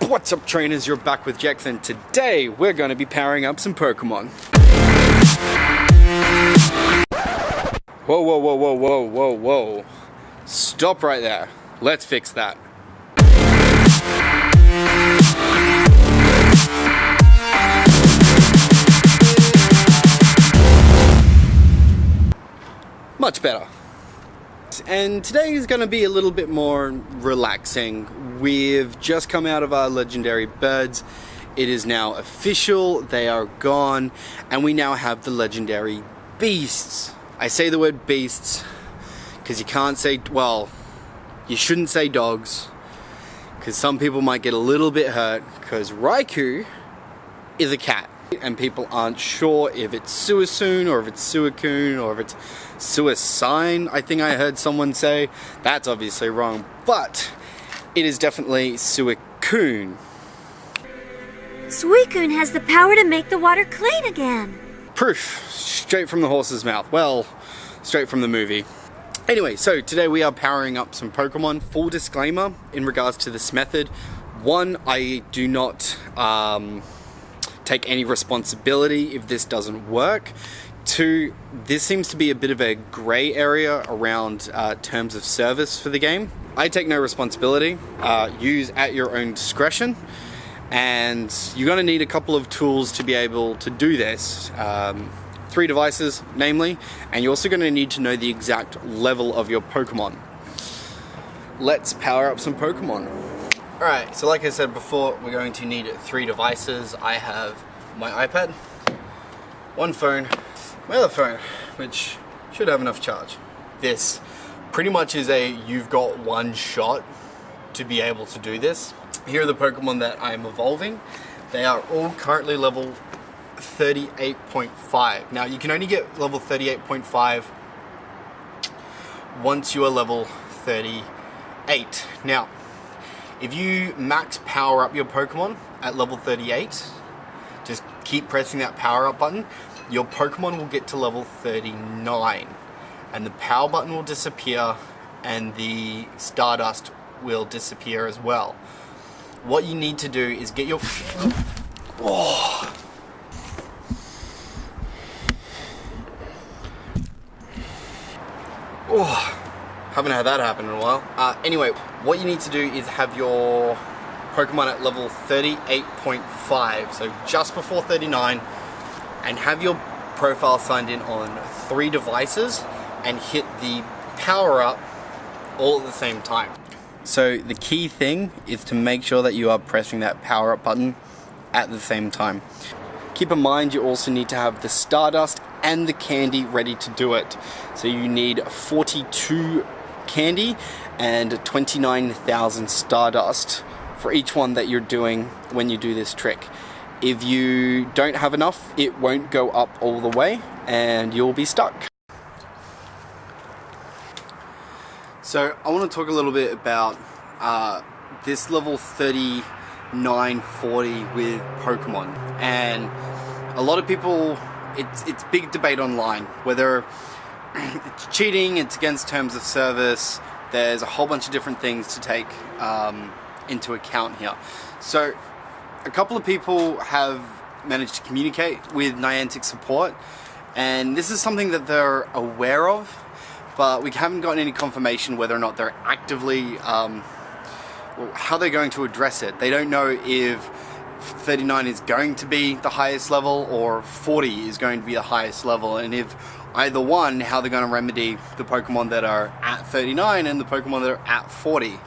What's up, trainers? You're back with Jex, and today we're going to be powering up some Pokemon. Whoa, whoa, whoa, whoa, whoa, whoa, whoa. Stop right there. Let's fix that. Much better. And today is going to be a little bit more relaxing. We've just come out of our legendary birds. It is now official, they are gone, and we now have the legendary beasts. I say the word beasts because you can't say, well, you shouldn't say dogs, because some people might get a little bit hurt, because Raikou is a cat. And people aren't sure if it's Suicune or if it's Suicune or if it's Suicune, I think I heard someone say. That's obviously wrong, but it is definitely Suicune. Suicune has the power to make the water clean again. Proof, straight from the horse's mouth. Well, straight from the movie. Anyway, so today we are powering up some Pokemon. Full disclaimer in regards to this method. One, I do not take any responsibility if this doesn't work. Two, this seems to be a bit of a grey area around terms of service for the game. I take no responsibility. Use at your own discretion, and you're going to need a couple of tools to be able to do this. 3 devices, namely, and you're also going to need to know the exact level of your Pokemon. Let's power up some Pokemon. Alright, so like I said before, we're going to need 3 devices. I have my iPad, one phone, my other phone, which should have enough charge. This pretty much is a you've got one shot to be able to do this. Here are the Pokemon that I am evolving. They are all currently level 38.5. Now you can only get level 38.5 once you are level 38. Now, if you max power up your Pokemon at level 38, just keep pressing that power up button, your Pokemon will get to level 39. And the power button will disappear and the Stardust will disappear as well. What you need to do is get your... Oh. Oh. Haven't had that happen in a while. Anyway, what you need to do is have your Pokemon at level 38.5, so just before 39, and have your profile signed in on 3 devices and hit the power up all at the same time. So the key thing is to make sure that you are pressing that power up button at the same time. Keep in mind you also need to have the Stardust and the candy ready to do it. So you need 42 candy and 29,000 Stardust for each one that you're doing when you do this trick. If you don't have enough, it won't go up all the way and you'll be stuck. So I want to talk a little bit about this level 39, 40 with Pokemon, and a lot of people, it's big debate online whether it's cheating, it's against terms of service. There's a whole bunch of different things to take into account here. So a couple of people have managed to communicate with Niantic support, and this is something that they're aware of, but we haven't gotten any confirmation whether or not they're actively, how they're going to address it. They don't know if 39 is going to be the highest level or 40 is going to be the highest level, and if either one, how they're going to remedy the Pokemon that are at 39 and the Pokemon that are at 40.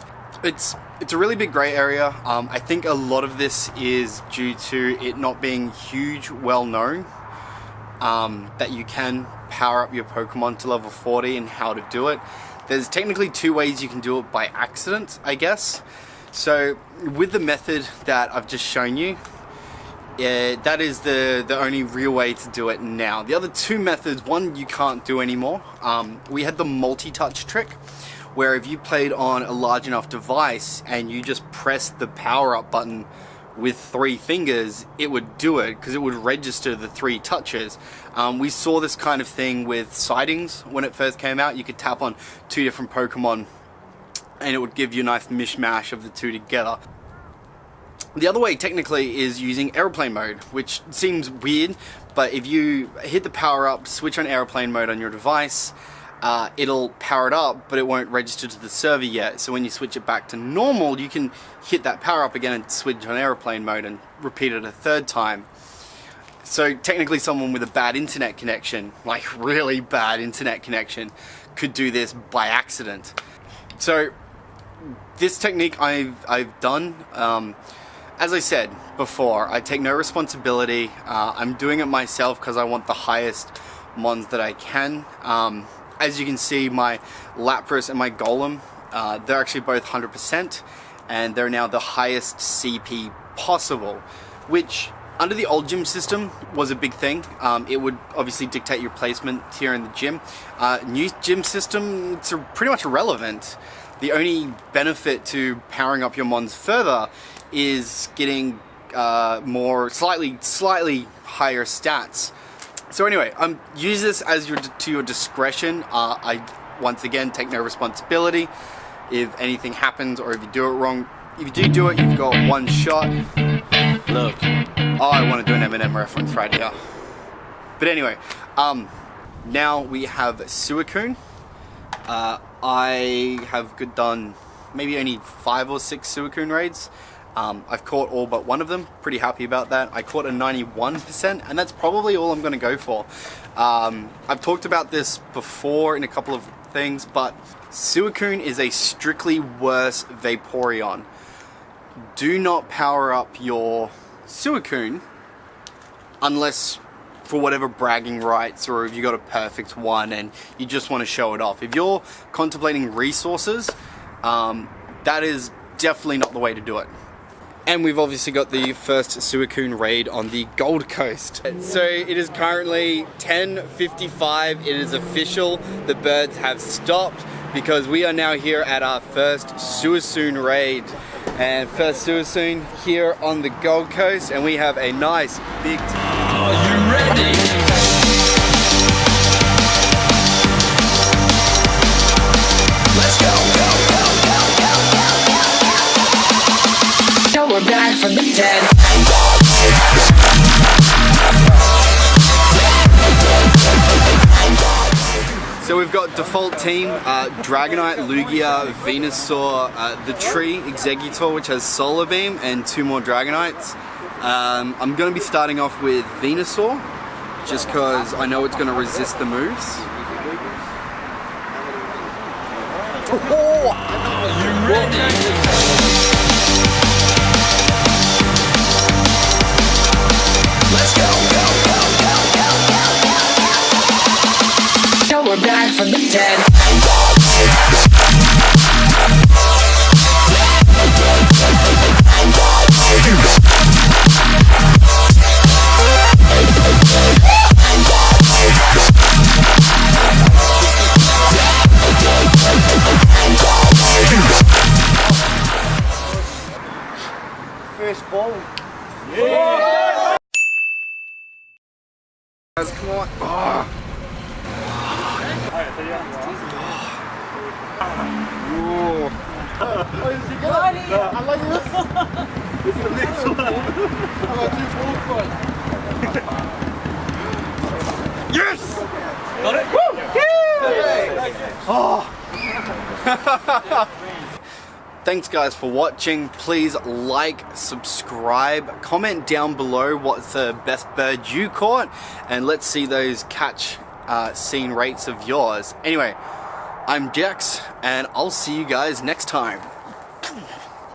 It's a really big grey area. I think a lot of this is due to it not being huge, well known, that you can power up your Pokemon to level 40 and how to do it. There's technically 2 ways you can do it by accident, I guess. So with the method that I've just shown you, that is the only real way to do it now. The other 2 methods, one you can't do anymore. We had the multi-touch trick, where if you played on a large enough device and you just pressed the power up button with 3 fingers, it would do it because it would register the 3 touches. We saw this kind of thing with sightings when it first came out. You could tap on 2 different Pokemon and it would give you a nice mishmash of the 2 together. The other way technically is using airplane mode, which seems weird, but if you hit the power up, switch on airplane mode on your device, it'll power it up, but it won't register to the server yet. So when you switch it back to normal, you can hit that power up again and switch on airplane mode and repeat it a third time. So technically someone with a bad internet connection, like really bad internet connection, could do this by accident. So this technique I've done, as I said before, I take no responsibility. I'm doing it myself because I want the highest mons that I can. As you can see, my Lapras and my Golem, they're actually both 100%, and they're now the highest CP possible, which under the old gym system was a big thing. It would obviously dictate your placement here in the gym. New gym system, it's pretty much irrelevant. The only benefit to powering up your mons further is getting slightly higher stats. So anyway, use this as to your discretion. I once again take no responsibility if anything happens or if you do it wrong. If you do it, you've got one shot. Look, oh, I want to do an Eminem reference right here. But anyway, now we have Suicune. I have done maybe only 5 or 6 Suicune raids. I've caught all but one of them. Pretty happy about that. I caught a 91%, and that's probably all I'm going to go for. I've talked about this before in a couple of things, but Suicune is a strictly worse Vaporeon. Do not power up your Suicune unless for whatever bragging rights, or if you got a perfect one and you just want to show it off. If you're contemplating resources, that is definitely not the way to do it. And we've obviously got the first Suicune raid on the Gold Coast. So it is currently 10:55. It is official. The birds have stopped because we are now here at our first Suicune raid. And first Suicune here on the Gold Coast, and we have a nice big team. Are you ready? Let's go, go, go, go, go, go, go. So we're back from the dead. So we've got default team, Dragonite, Lugia, Venusaur, the tree, Exeggutor, which has Solar Beam, and 2 more Dragonites. I'm going to be starting off with Venusaur, just because I know it's going to resist the moves. Oh! Are you ready? Let's go, go, go, go, go, go, go. So we're back from the dead. First ball. Yeah! Guys, come on. Oh. I like this. This is the next one. I got 2 balls. Yes! Got it? Woo! Yeah! Oh. Thanks guys for watching. Please like, subscribe, comment down below what's the best bird you caught, and let's see those catch scene rates of yours. Anyway, I'm Jax, and I'll see you guys next time.